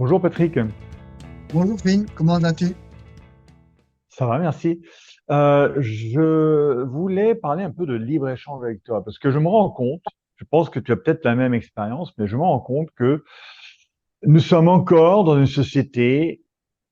Bonjour Patrick, Bonjour Finn, comment vas-tu? ça va, merci. Je voulais parler un peu de libre-échange avec toi parce que je me rends compte, je pense que tu as peut-être la même expérience, mais je me rends compte que nous sommes encore dans une société,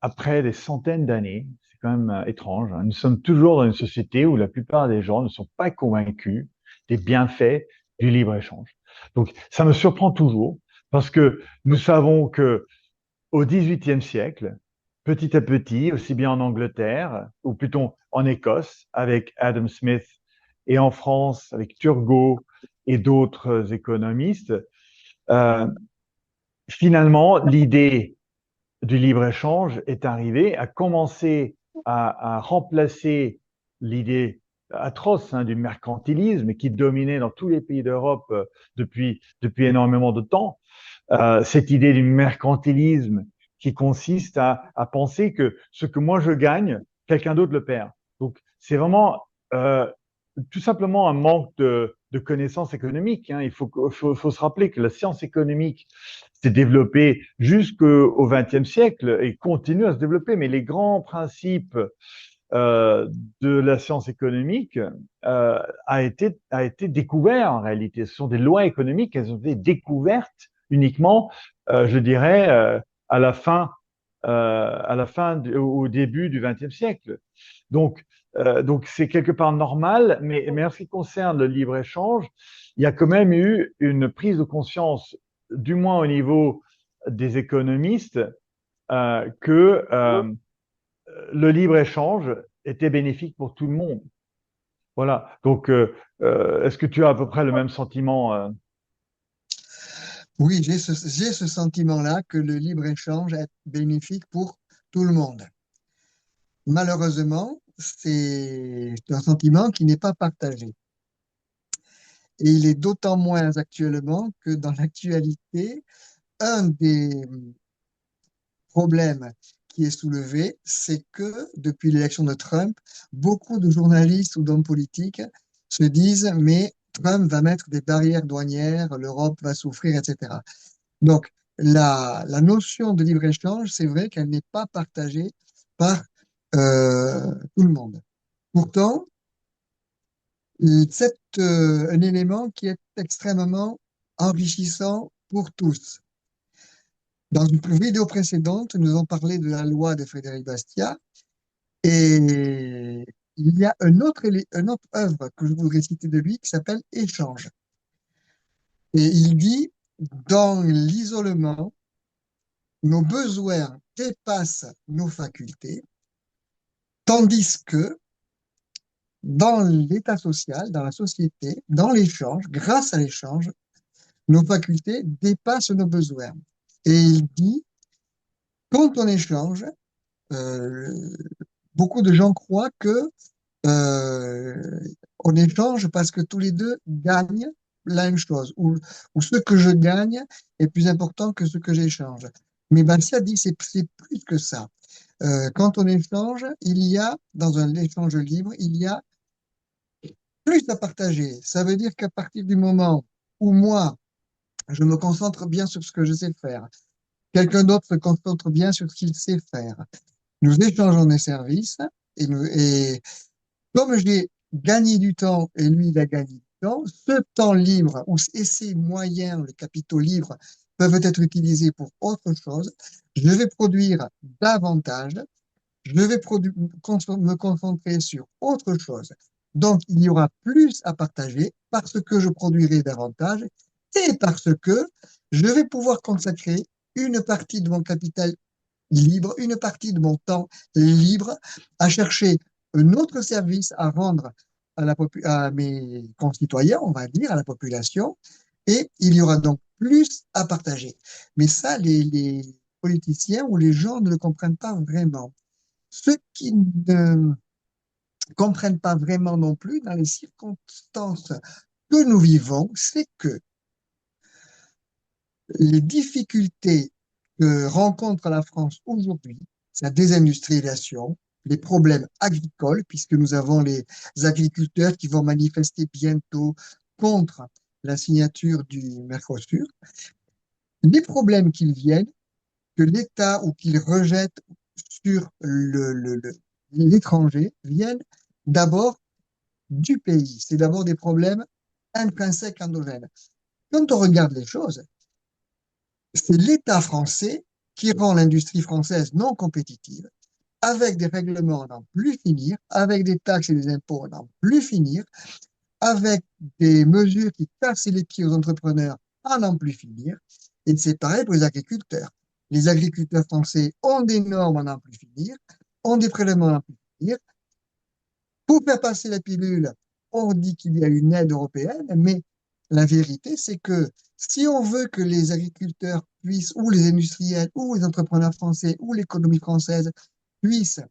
après des centaines d'années, c'est quand même étrange, hein, nous sommes toujours dans une société où la plupart des gens ne sont pas convaincus des bienfaits du libre-échange. Donc ça me surprend toujours parce que nous savons que au XVIIIe siècle, petit à petit, aussi bien en Angleterre, ou plutôt en Écosse, avec Adam Smith, et en France, avec Turgot et d'autres économistes, euh, finalement, l'idée du libre-échange est arrivée à commencer à remplacer l'idée atroce du mercantilisme qui dominait dans tous les pays d'Europe depuis énormément de temps, cette idée du mercantilisme qui consiste à penser que ce que moi je gagne, quelqu'un d'autre le perd. Donc c'est vraiment tout simplement un manque de connaissances économiques, hein. Il faut se rappeler que la science économique s'est développée jusqu'au XXe siècle et continue à se développer, mais les grands principes euh, de la science économique a été découvert en réalité. Ce sont des lois économiques, elles ont été découvertes uniquement, je dirais, au début du XXe siècle. Donc, donc c'est quelque part normal, mais en ce qui concerne le libre-échange, il y a quand même eu une prise de conscience, du moins au niveau des économistes, que le libre-échange était bénéfique pour tout le monde. Voilà. Donc, est-ce que tu as à peu près le même sentiment? Oui, j'ai ce sentiment-là que le libre-échange est bénéfique pour tout le monde. Malheureusement, c'est un sentiment qui n'est pas partagé. Et il est d'autant moins actuellement que dans l'actualité, un des problèmes qui est soulevé, c'est que depuis l'élection de Trump, beaucoup de journalistes ou d'hommes politiques se disent, mais Trump va mettre des barrières douanières, l'Europe va souffrir, etc. Donc, la notion de libre-échange, c'est vrai qu'elle n'est pas partagée par tout le monde. Pourtant, c'est un élément qui est extrêmement enrichissant pour tous. Dans une vidéo précédente, nous avons parlé de la loi de Frédéric Bastiat et il y a une autre œuvre que je voudrais citer de lui qui s'appelle Échange. Et il dit, dans l'isolement, nos besoins dépassent nos facultés, tandis que dans l'état social, dans la société, dans l'échange, grâce à l'échange, nos facultés dépassent nos besoins. Et il dit, quand on échange, euh, beaucoup de gens croient que euh, on échange parce que tous les deux gagnent la même chose, ou ce que je gagne est plus important que ce que j'échange. Mais Bassia dit c'est plus que ça. Quand on échange, il y a, dans un échange libre, il y a plus à partager. Ça veut dire qu'à partir du moment où moi, je me concentre bien sur ce que je sais faire, quelqu'un d'autre se concentre bien sur ce qu'il sait faire, nous échangeons des services et comme j'ai gagné du temps et lui, il a gagné du temps, ce temps libre et ces moyens, les capitaux libres, peuvent être utilisés pour autre chose. Je vais produire davantage, je vais me concentrer sur autre chose. Donc, il y aura plus à partager parce que je produirai davantage et parce que je vais pouvoir consacrer une partie de mon capital libre, une partie de mon temps libre à chercher un autre service à rendre à mes concitoyens, on va dire, à la population, et il y aura donc plus à partager. Mais ça, les politiciens ou les gens ne le comprennent pas vraiment. Ceux qui ne comprennent pas vraiment non plus dans les circonstances que nous vivons, c'est que les difficultés que rencontre la France aujourd'hui, sa désindustrialisation, les problèmes agricoles, puisque nous avons les agriculteurs qui vont manifester bientôt contre la signature du Mercosur, les problèmes qu'ils viennent, que l'État ou qu'il rejette sur l'étranger viennent d'abord du pays. C'est d'abord des problèmes intrinsèques endogènes. Quand on regarde les choses, c'est l'État français qui rend l'industrie française non compétitive, avec des règlements à n'en plus finir, avec des taxes et des impôts à n'en plus finir, avec des mesures qui cassent les pieds aux entrepreneurs à n'en plus finir. Et c'est pareil pour les agriculteurs. Les agriculteurs français ont des normes à n'en plus finir, ont des prélèvements à n'en plus finir. Pour faire passer la pilule, on dit qu'il y a une aide européenne, mais la vérité, c'est que si on veut que les agriculteurs puissent, ou les industriels, ou les entrepreneurs français, ou l'économie française puissent,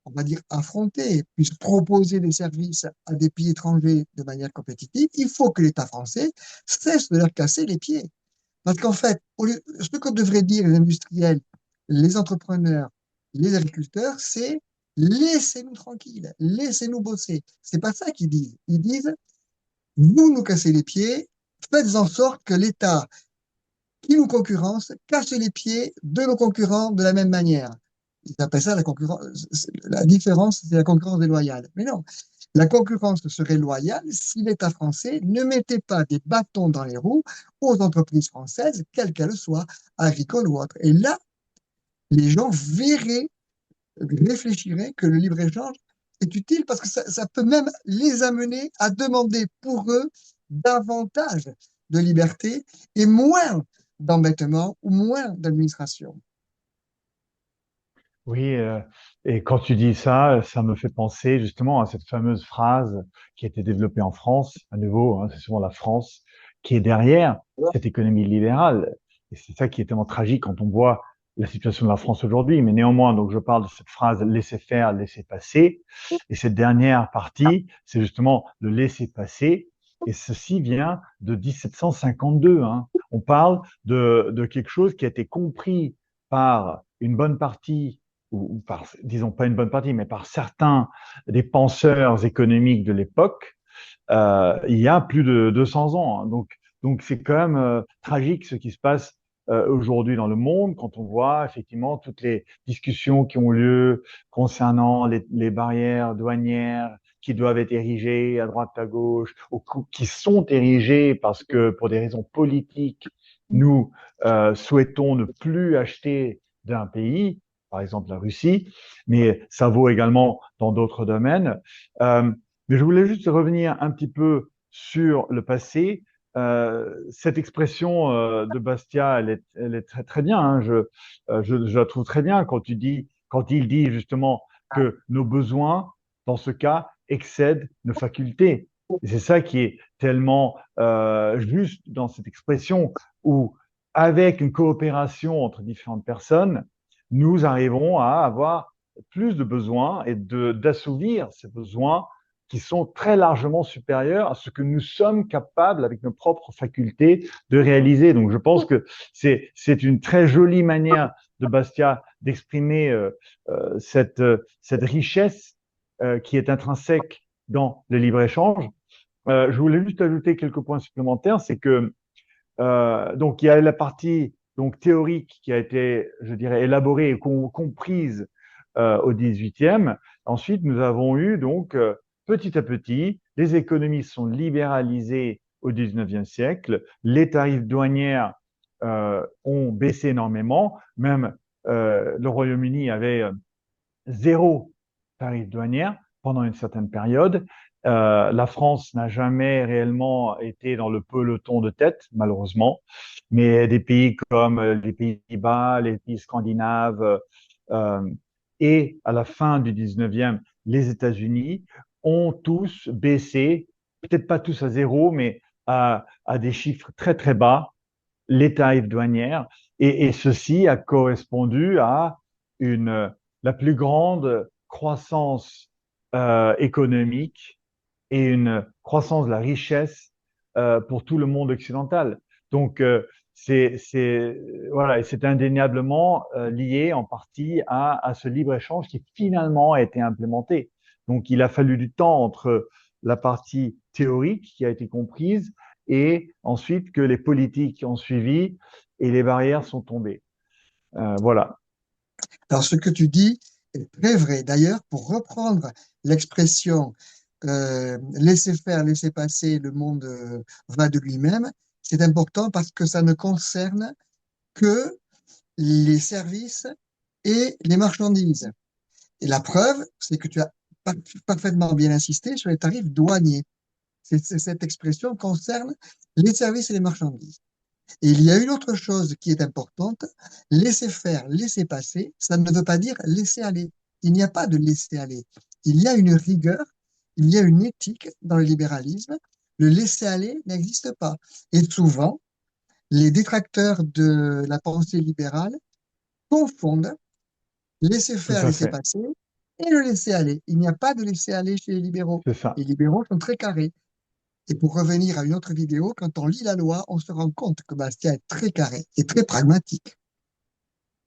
on va dire, affronter, puissent proposer des services à des pays étrangers de manière compétitive, il faut que l'État français cesse de leur casser les pieds. Parce qu'en fait, ce que devraient dire les industriels, les entrepreneurs, les agriculteurs, c'est laissez-nous tranquilles, laissez-nous bosser. C'est pas ça qu'ils disent. Ils disent, vous nous cassez les pieds, faites en sorte que l'État qui nous concurrence casse les pieds de nos concurrents de la même manière. Ils appellent ça la concurrence. La différence, c'est la concurrence déloyale. Mais non, la concurrence serait loyale si l'État français ne mettait pas des bâtons dans les roues aux entreprises françaises, quelles qu'elles soient, agricoles ou autres. Et là, les gens verraient, réfléchiraient que le libre-échange est utile parce que ça peut même les amener à demander pour eux davantage de liberté et moins d'embêtement ou moins d'administration. Oui, et quand tu dis ça, ça me fait penser justement à cette fameuse phrase qui a été développée en France, à nouveau, hein, c'est souvent la France qui est derrière cette économie libérale. Et c'est ça qui est tellement tragique quand on voit la situation de la France aujourd'hui. Mais néanmoins, donc je parle de cette phrase laisser faire, laisser passer. Et cette dernière partie, c'est justement le laisser passer. Et ceci vient de 1752, hein. On parle de quelque chose qui a été compris par une bonne partie ou par, disons pas une bonne partie, mais par certains des penseurs économiques de l'époque, il y a plus de 200 ans, hein. Donc c'est quand même tragique ce qui se passe aujourd'hui dans le monde quand on voit effectivement toutes les discussions qui ont lieu concernant les barrières douanières qui doivent être érigées à droite, à gauche, ou qui sont érigées parce que pour des raisons politiques, nous souhaitons ne plus acheter d'un pays, par exemple la Russie, mais ça vaut également dans d'autres domaines. Euh, mais je voulais juste revenir un petit peu sur le passé. Cette expression de Bastia, elle est très très bien, hein. Je la trouve très bien quand il dit justement que nos besoins, dans ce cas, excèdent nos facultés. Et c'est ça qui est tellement juste dans cette expression où, avec une coopération entre différentes personnes, nous arrivons à avoir plus de besoins et d'assouvir ces besoins qui sont très largement supérieurs à ce que nous sommes capables, avec nos propres facultés, de réaliser. Donc, je pense que c'est une très jolie manière de Bastia d'exprimer cette richesse qui est intrinsèque dans le libre-échange. Je voulais juste ajouter quelques points supplémentaires, c'est que donc il y a la partie donc théorique qui a été, je dirais, élaborée et comprise au 18e. Ensuite, nous avons eu donc petit à petit, les économies sont libéralisées au 19e siècle, les tarifs douanières ont baissé énormément, même le Royaume-Uni avait zéro tarif douanière pendant une certaine période. La France n'a jamais réellement été dans le peloton de tête, malheureusement, mais des pays comme les Pays-Bas, les pays scandinaves et à la fin du 19e, les États-Unis ont tous baissé, peut-être pas tous à zéro, mais à des chiffres très très bas, les tarifs douanières, et ceci a correspondu à une, la plus grande croissance économique et une croissance de la richesse pour tout le monde occidental. Donc, voilà, et c'est indéniablement lié en partie à ce libre-échange qui finalement a été implémenté. Donc, il a fallu du temps entre la partie théorique qui a été comprise et ensuite que les politiques ont suivi et les barrières sont tombées. Voilà, Alors, ce que tu dis est très vrai. D'ailleurs, pour reprendre l'expression laisser faire, laisser passer, le monde va de lui-même, c'est important parce que ça ne concerne que les services et les marchandises. Et la preuve, c'est que tu as parfaitement bien insisté sur les tarifs douaniers. Cette expression concerne les services et les marchandises. Et il y a une autre chose qui est importante, laisser faire, laisser passer, ça ne veut pas dire laisser aller. Il n'y a pas de laisser aller. Il y a une rigueur, il y a une éthique dans le libéralisme. Le laisser aller n'existe pas. Et souvent, les détracteurs de la pensée libérale confondent laisser tout faire, à laisser fait, passer et le laisser aller. Il n'y a pas de laisser aller chez les libéraux. c'est Les ça, libéraux sont très carrés. Et pour revenir à une autre vidéo, quand on lit la loi, on se rend compte que Bastia est très carré et très pragmatique.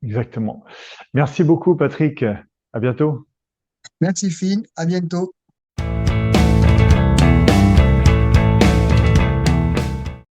exactement. Merci beaucoup, Patrick. À bientôt. Merci Finn, à bientôt.